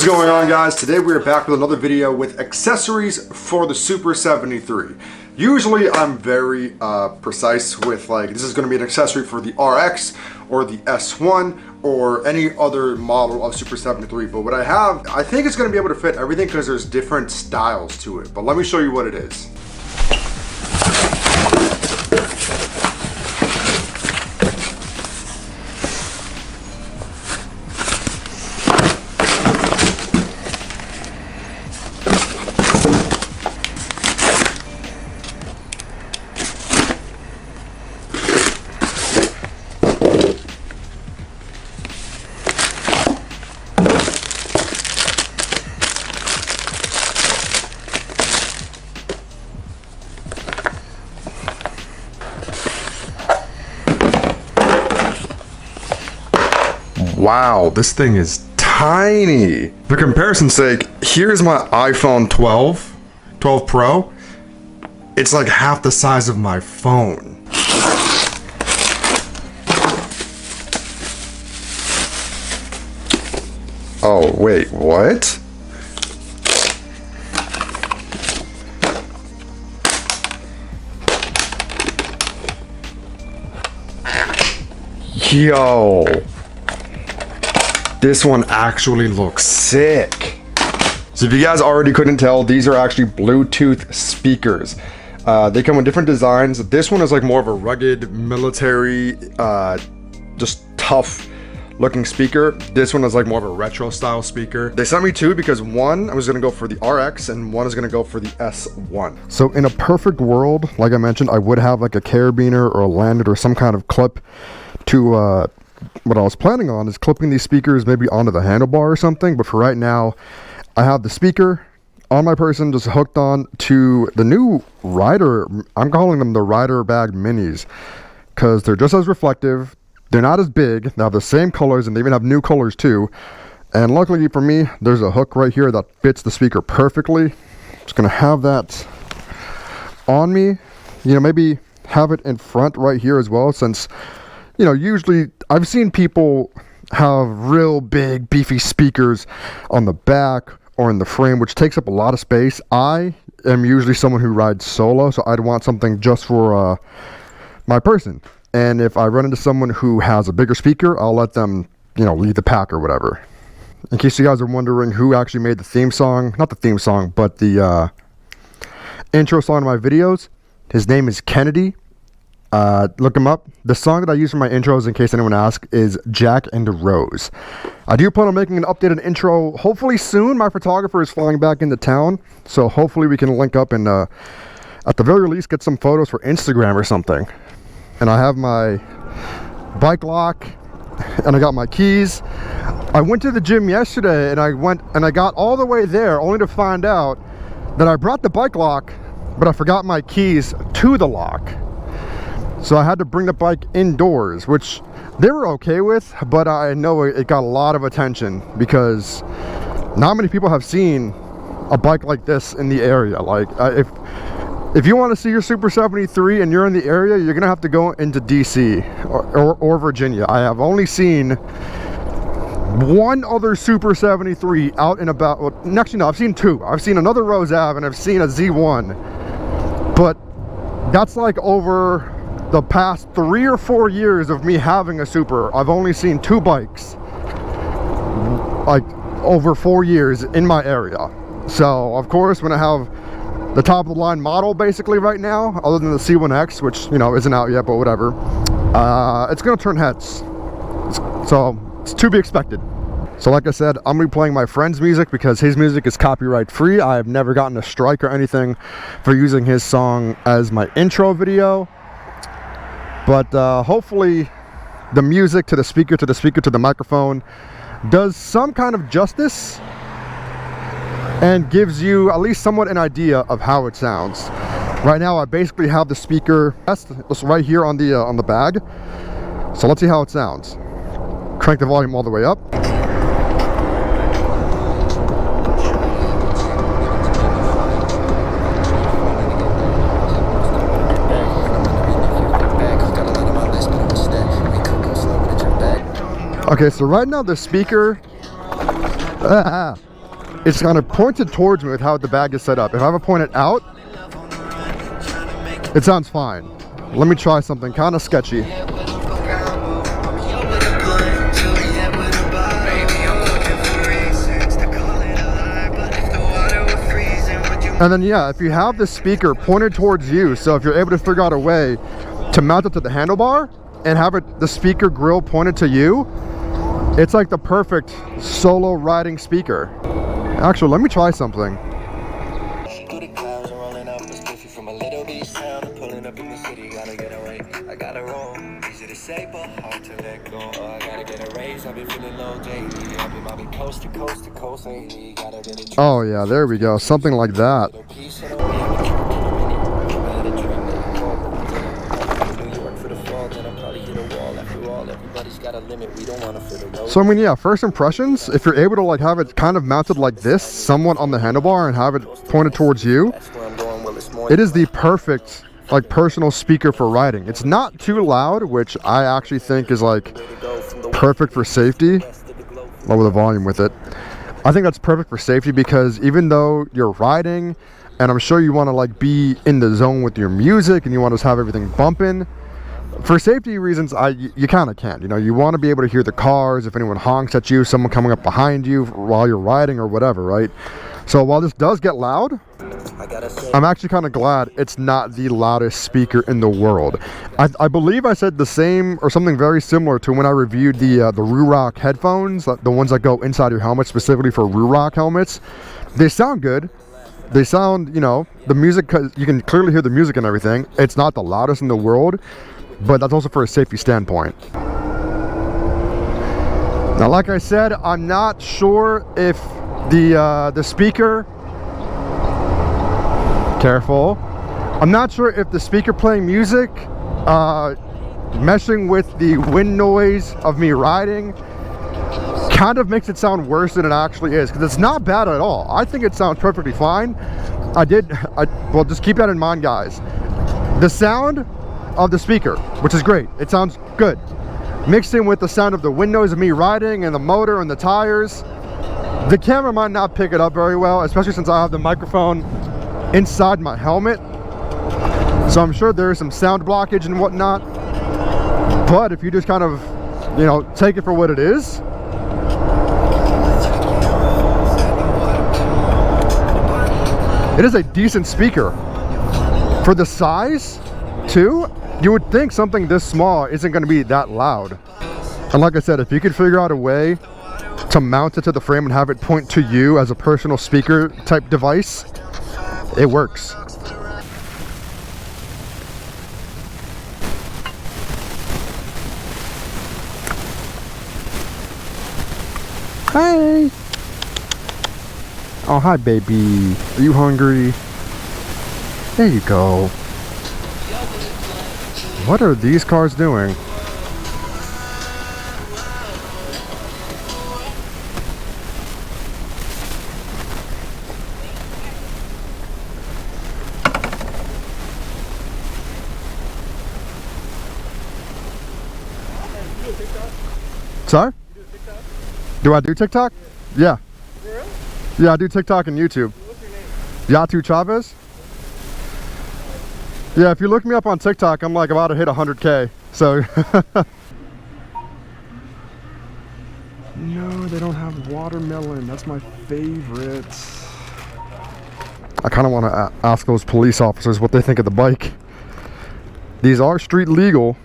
What is going on, guys? Today we are back with another video with accessories for the Super 73. Usually I'm very precise with like, this is going to be an accessory for the RX or the S1 or any other model of Super 73, but what I have, I think it's going to be able to fit everything because there's different styles to it. But let me show you what it is. Wow, this thing is tiny. For comparison's sake, here's my iPhone 12 Pro. It's like half the size of my phone. Oh, wait, what? Yo. This one actually looks sick. So if you guys already couldn't tell, these are actually Bluetooth speakers. They come in different designs. This one is like more of a rugged military, just tough looking speaker. This one is like more of a retro style speaker. They sent me two because one, I was gonna go for the RX and one is gonna go for the S1. So in a perfect world, like I mentioned, I would have like a carabiner or a landed or some kind of clip to, what I was planning on is clipping these speakers maybe onto the handlebar or something, but for right now I have the speaker on my person just hooked on to the new I'm calling them the RiderBag minis because they're just as reflective, they're not as big, they have the same colors, and they even have new colors too. And luckily for me, there's a hook right here that fits the speaker perfectly. Just gonna have that on me, you know, maybe have it in front right here as well, since you know, usually I've seen people have real big beefy speakers on the back or in the frame, which takes up a lot of space. I am usually someone who rides solo, so I'd want something just for my person. And if I run into someone who has a bigger speaker, I'll let them, you know, lead the pack or whatever. In case you guys are wondering who actually made the theme song, not the theme song, but the intro song to my videos, his name is Kennedy. Look him up. The song that I use for my intros, in case anyone asks, is Jack and Rose. I do plan on making an updated intro hopefully soon. My photographer is flying back into town, so hopefully we can link up and at the very least get some photos for Instagram or something. And I have my bike lock and I got my keys. I went to the gym yesterday and I got all the way there only to find out that I brought the bike lock, but I forgot my keys to the lock. So I had to bring the bike indoors, which they were okay with, but I know it got a lot of attention because not many people have seen a bike like this in the area. Like if you want to see your Super 73 and you're in the area, you're gonna have to go into DC or Virginia. I have only seen one other Super 73 out and about. Well, actually no, I've seen two. I've seen another Rose Ave and I've seen a Z1, but that's like over the past 3 or 4 years of me having a Super. I've only seen two bikes like over 4 years in my area. So of course when I have the top of the line model basically right now, other than the C1X, which you know isn't out yet, but whatever, it's gonna turn heads. So it's to be expected. So like I said, I'm gonna be playing my friend's music because his music is copyright free. I have never gotten a strike or anything for using his song as my intro video. But hopefully the music to the speaker to the microphone does some kind of justice and gives you at least somewhat an idea of how it sounds. Right now I basically have the speaker right here on the bag. So let's see how it sounds. Crank the volume all the way up. Okay, so right now the speaker it's kind of pointed towards me with how the bag is set up. If I have it pointed out, it sounds fine. Let me try something kind of sketchy. And then yeah, if you have the speaker pointed towards you, so if you're able to figure out a way to mount it to the handlebar and have it, the speaker grill pointed to you, it's like the perfect solo riding speaker. Actually, let me try something. Oh yeah, there we go, something like that. So I mean, yeah, first impressions, if you're able to like have it kind of mounted like this, somewhat on the handlebar, and have it pointed towards you, it is the perfect like personal speaker for riding. It's not too loud, which I actually think is like perfect for safety. Lower the volume with it. I think that's perfect for safety because even though you're riding, and I'm sure you want to like be in the zone with your music and you want to have everything bumping, for safety reasons, you kind of can't. You know, you want to be able to hear the cars, if anyone honks at you, someone coming up behind you while you're riding or whatever, right? So while this does get loud, I'm actually kind of glad it's not the loudest speaker in the world. I believe I said the same or something very similar to when I reviewed the Rurock headphones, the ones that go inside your helmet specifically for Rurock helmets. They sound good. They sound, you know, the music, you can clearly hear the music and everything. It's not the loudest in the world, but that's also for a safety standpoint. Now, like I said, I'm not sure if the speaker, careful, I'm not sure if the speaker playing music meshing with the wind noise of me riding kind of makes it sound worse than it actually is, because it's not bad at all. I think it sounds perfectly fine. Well, just keep that in mind, guys. The sound of the speaker, which is great, it sounds good, mixed in with the sound of the wind noise of me riding and the motor and the tires. The camera might not pick it up very well, especially since I have the microphone inside my helmet, so I'm sure there is some sound blockage and whatnot. But if you just kind of, you know, take it for what it is, it is a decent speaker for the size too. You would think something this small isn't going to be that loud. And like I said, if you could figure out a way to mount it to the frame and have it point to you as a personal speaker type device, it works. Hi. Oh, hi, baby. Are you hungry? There you go. What are these cars doing? Sorry? Do I do TikTok? Yeah. Yeah, I do TikTok and YouTube. What's your name? Yatu Chavez. Yeah, if you look me up on TikTok, I'm like about to hit 100K. So. No, they don't have watermelon. That's my favorite. I kind of want to ask those police officers what they think of the bike. These are street legal.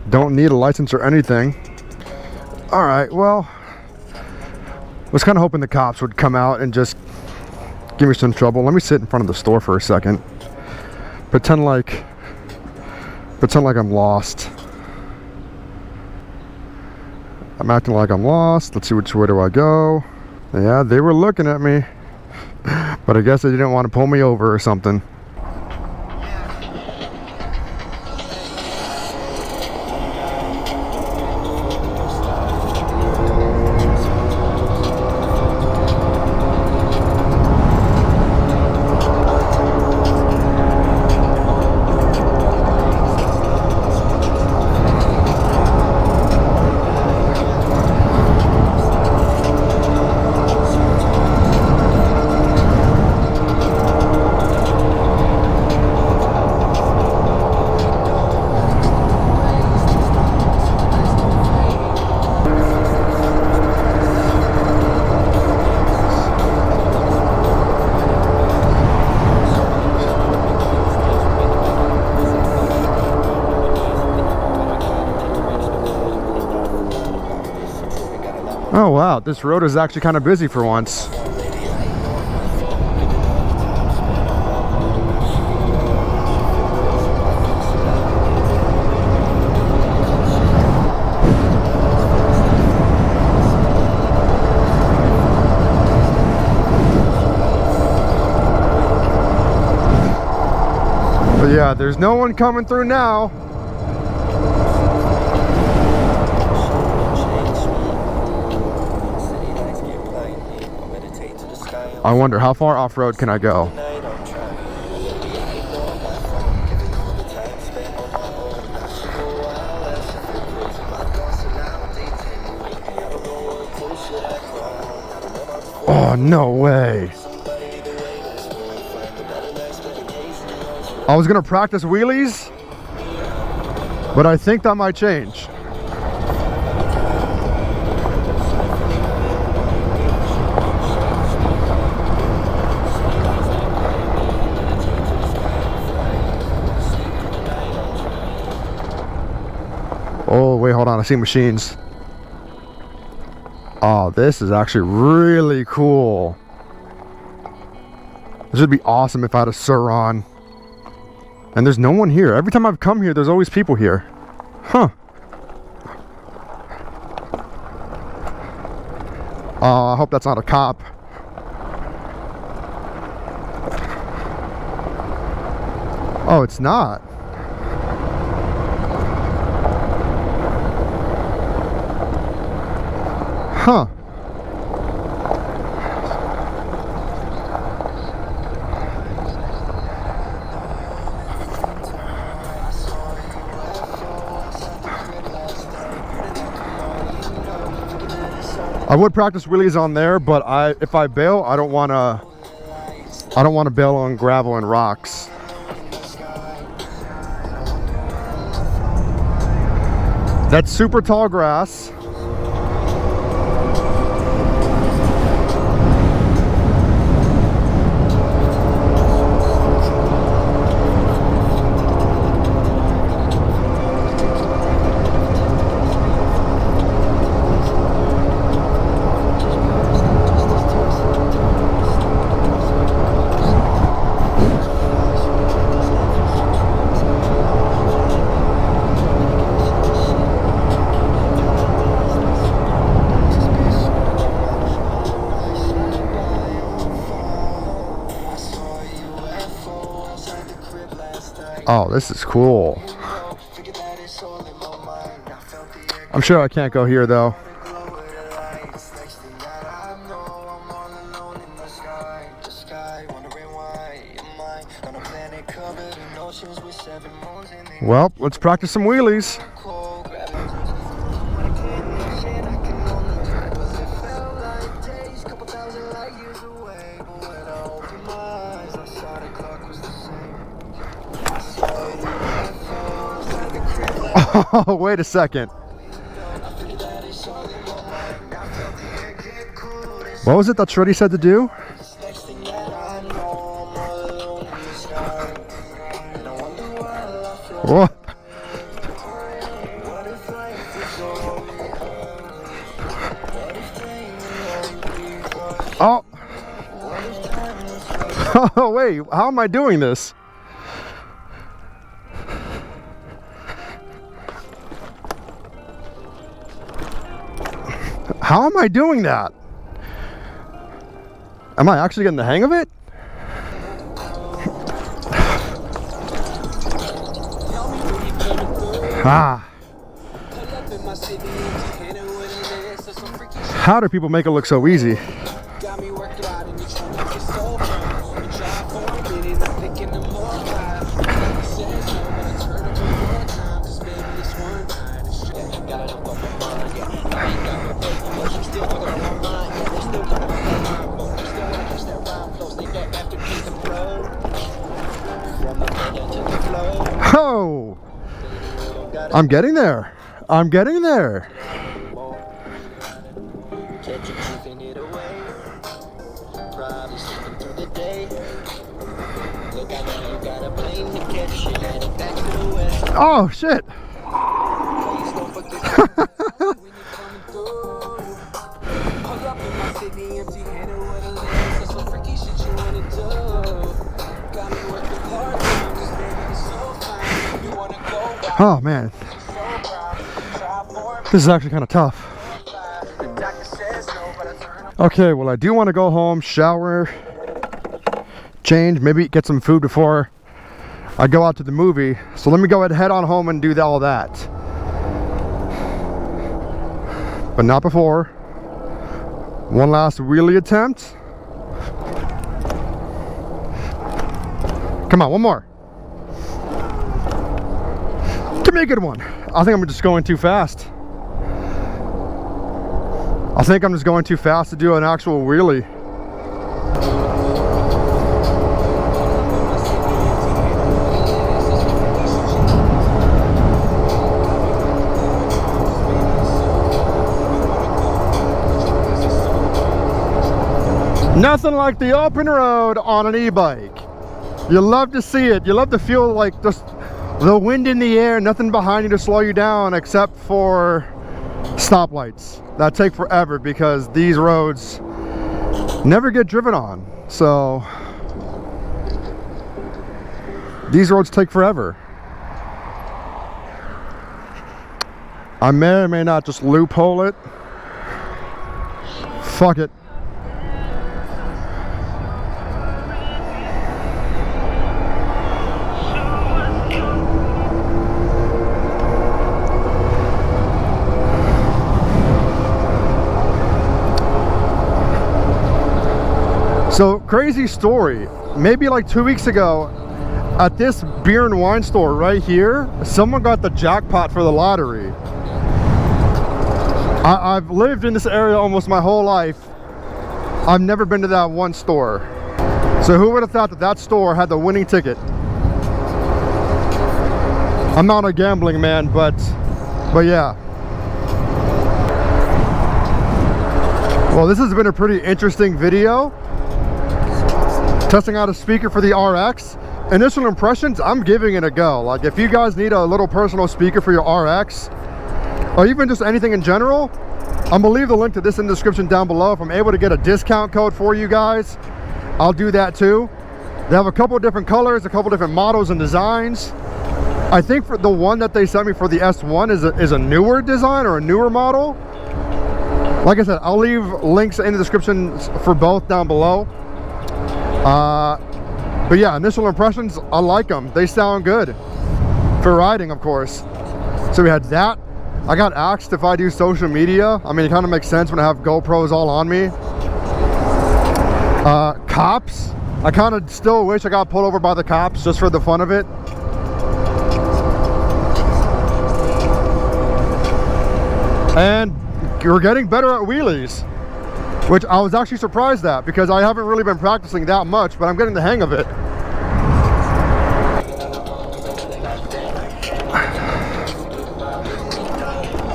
Don't need a license or anything. All right, well, I was kind of hoping the cops would come out and just give me some trouble. Let me sit in front of the store for a second. Pretend like I'm lost. I'm acting like I'm lost. Let's see, which way do I go? Yeah, they were looking at me, but I guess they didn't want to pull me over or something. Wow, this road is actually kind of busy for once. But yeah, there's no one coming through now. I wonder how far off-road can I go? Oh, no way. I was gonna practice wheelies, but I think that might change. Oh, wait, hold on. I see machines. Oh, this is actually really cool. This would be awesome if I had a Sur-Ron. And there's no one here. Every time I've come here, there's always people here. Huh. I hope that's not a cop. Oh, it's not. Huh. I would practice wheelies on there, but if I bail, I don't want to bail on gravel and rocks. That's super tall grass. Oh, this is cool. I'm sure I can't go here though. Well, let's practice some wheelies. Oh, wait a second. What was it that Shreddy said to do? What? Oh. Oh, wait. How am I doing this? How am I doing that? Am I actually getting the hang of it? Ah. How do people make it look so easy? Oh, I'm getting there. I'm getting there. Oh, shit. Oh man, this is actually kind of tough. Okay, well I do want to go home, shower, change, maybe get some food before I go out to the movie. So let me go ahead and head on home and do all that. But not before. One last wheelie attempt. Come on, one more. Give me a good one. I think I'm just going too fast. I think I'm just going too fast to do an actual wheelie. Nothing like the open road on an e-bike. You love to see it. You love to feel like just the wind in the air, nothing behind you to slow you down except for stoplights that take forever because these roads never get driven on. So these roads take forever. I may or may not just loophole it. Fuck it. So, crazy story, maybe like 2 weeks ago at this beer and wine store right here, someone got the jackpot for the lottery. I've lived in this area almost my whole life. I've never been to that one store. So who would have thought that that store had the winning ticket? I'm not a gambling man, but yeah. Well, this has been a pretty interesting video. Testing out a speaker for the RX. Initial impressions, I'm giving it a go. Like if you guys need a little personal speaker for your RX, or even just anything in general, I'm gonna leave the link to this in the description down below. If I'm able to get a discount code for you guys, I'll do that too. They have a couple of different colors, a couple different models and designs. I think for the one that they sent me for the S1 is a newer design or a newer model. Like I said, I'll leave links in the description for both down below. But yeah, initial impressions, I like them. They sound good for riding, of course. So we had that. I got asked if I do social media. I mean, it kind of makes sense when I have GoPros all on me. Cops. I kind of still wish I got pulled over by the cops just for the fun of it. And we're getting better at wheelies, which I was actually surprised at because I haven't really been practicing that much, but I'm getting the hang of it.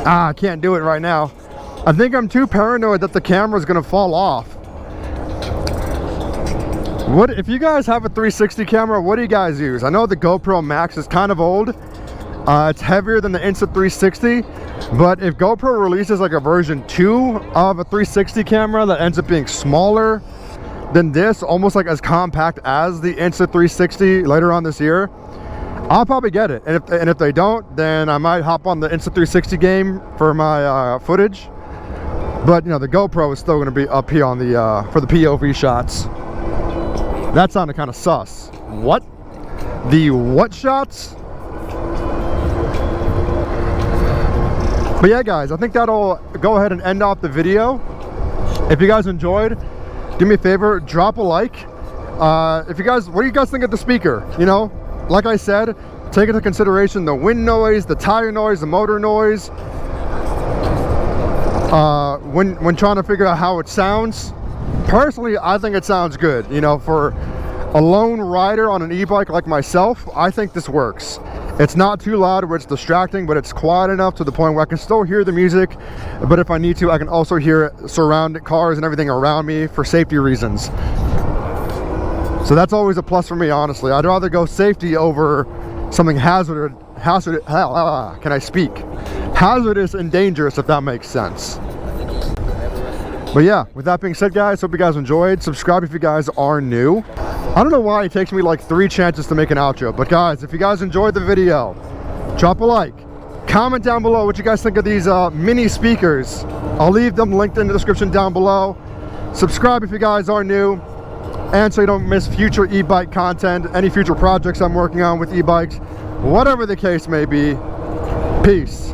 I can't do it right now. I think I'm too paranoid that the camera's gonna fall off. What if you guys have a 360 camera? What do you guys use? I know the GoPro Max is kind of old. It's heavier than the Insta360, but if GoPro releases like a version 2 of a 360 camera that ends up being smaller than this, almost like as compact as the Insta360 later on this year, I'll probably get it. And if they don't, then I might hop on the Insta360 game for my footage. But you know, the GoPro is still going to be up here on the for the POV shots. That sounded kind of sus. What? The what shots? But yeah, guys, I think that'll go ahead and end off the video. If you guys enjoyed, do me a favor, drop a like. If you guys, what do you guys think of the speaker? You know, like I said, take into consideration the wind noise, the tire noise, the motor noise. When trying to figure out how it sounds, personally, I think it sounds good. You know, for a lone rider on an e-bike like myself, I think this works. It's not too loud where it's distracting, but it's quiet enough to the point where I can still hear the music, but if I need to, I can also hear surrounding cars and everything around me for safety reasons. So that's always a plus for me, honestly. I'd rather go safety over something hazardous and dangerous, if that makes sense. But yeah, with that being said, guys, hope you guys enjoyed. Subscribe if you guys are new. I don't know why it takes me like 3 chances to make an outro, but guys, if you guys enjoyed the video, drop a like. Comment down below what you guys think of these mini speakers. I'll leave them linked in the description down below. Subscribe if you guys are new, and so you don't miss future e-bike content, any future projects I'm working on with e-bikes, whatever the case may be. Peace.